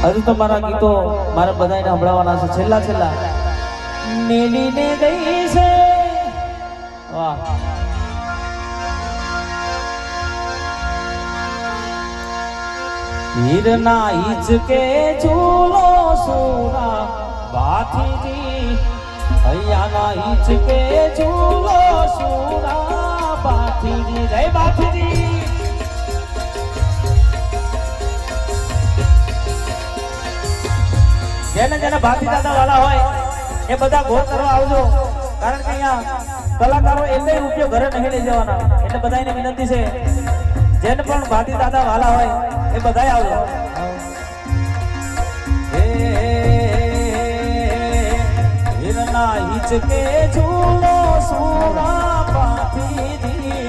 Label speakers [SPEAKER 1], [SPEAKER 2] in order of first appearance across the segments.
[SPEAKER 1] હજુ તો મારા ગીતો મારે બધાને સંભળાવવાના છે છેલ્લા છેલ્લા નીલી ને ગઈ છે વાહ હીરના હિચકે ઝૂલો સુરા બાથીજી હૈયાના હિચકે ઝૂલો સુરા બાથીજી જય બાથીજી જેને જેને ભાતી દાદા વાળા હોય એ બધા ગોળ કરવા આવજો કારણ કે અહીંયા કલાકારો એટલે રૂપિયો ઘરે નહીં લઈ જવાના એટલે બધાને વિનંતી છે જેને પણ ભાતી દાદા વાળા હોય એ બધાય આવજો હિરના હિચકે ઝૂલો સુરા બાથીજી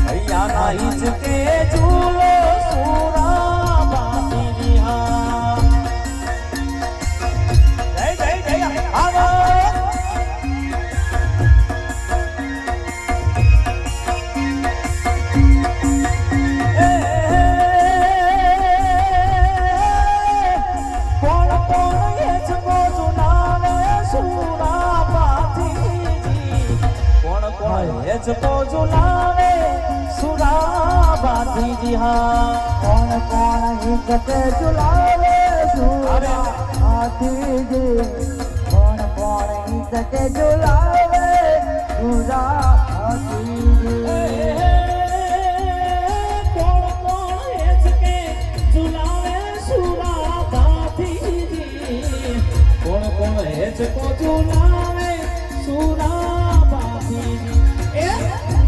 [SPEAKER 1] હૈયાના હિચકે ઝૂલો સુરા બાથીજી હા को झुलावे सुरा बाथीजी हाँ कौन कौन हिचके झुलावे सुरा बाथीजी कौन कौन हिचके झुलावे सुरा बाथीजी कौन कौन हिचके झुलावे सुरा बाथीजी कौन कौन हिचको झुलावे सुरा बाथीजी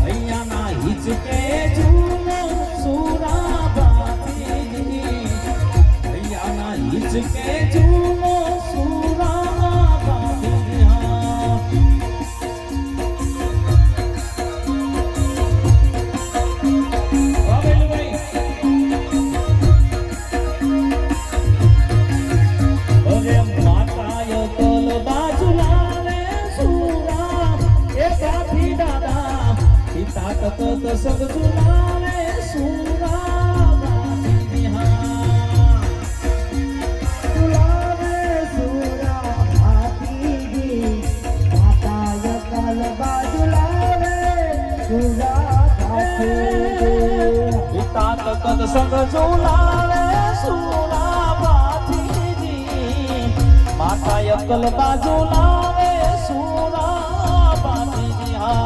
[SPEAKER 1] હૈયાના હિચકે ઝૂલો સુરા બાથીજી હૈયાના હિચકે ઝૂલો સુરા બાથીજી હા બાબેલુભાઈ અરે માતાય તલ બાજુ લાવે સુરા એ બાથી દાદા તાકત સગ ઝુલાવે સુરા બાથીજી હા ઝુલાવે સુરા બાથીજી માતાય કલ બાજુ લાવે સુરા બાથીજી તાકત સગ ઝુલાવે સુરા બાથીજી માતાય કલ બાજુ લાવે સુરા બાથીજી હા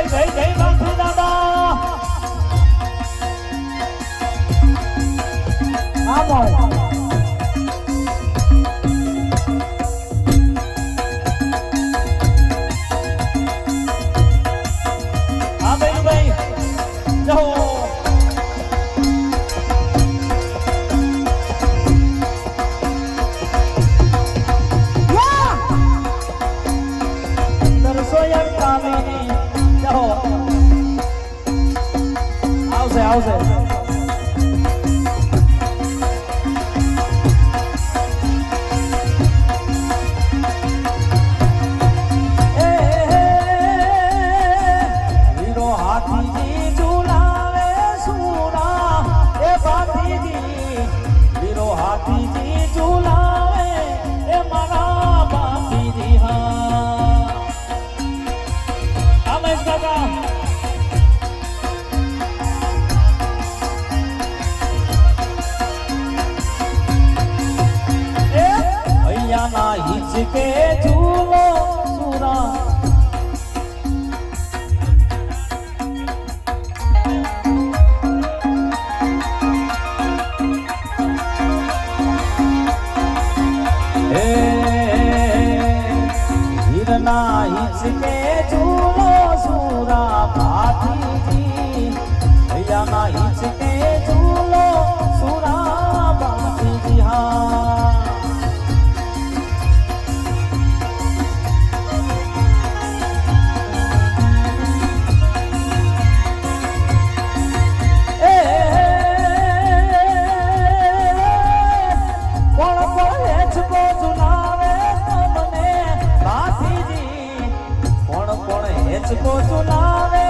[SPEAKER 1] જય જય બાપુ દાદા આવો હા ભાઈ જાઓ દરસોયર કામિની આવશે વીરો હાથીજી ઝુલાવે સુરા એ બાથીજી વીરો હાથીજી ઝુલાવે એ મારા બાથીજી હા આમેશ કાકા હૈયાના હિચકે ઝૂલો સુરા હિરના હિચકે ઝૂલો સુરા બાથીજી હૈયાના હિચકે ઝૂલો સુરા બાથીજી હા હેચકો ઝુલાવે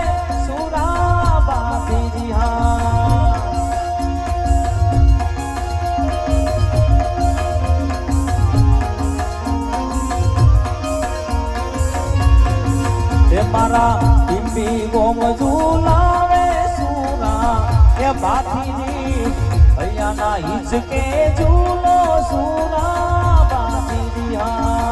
[SPEAKER 1] સુરા બાથી મારા ટીંબી ગોમ ઝુલાવે સુરા એ ભાતીજી અહીંયાના હિચકે ઝૂલો સુરા ભાતીજી હા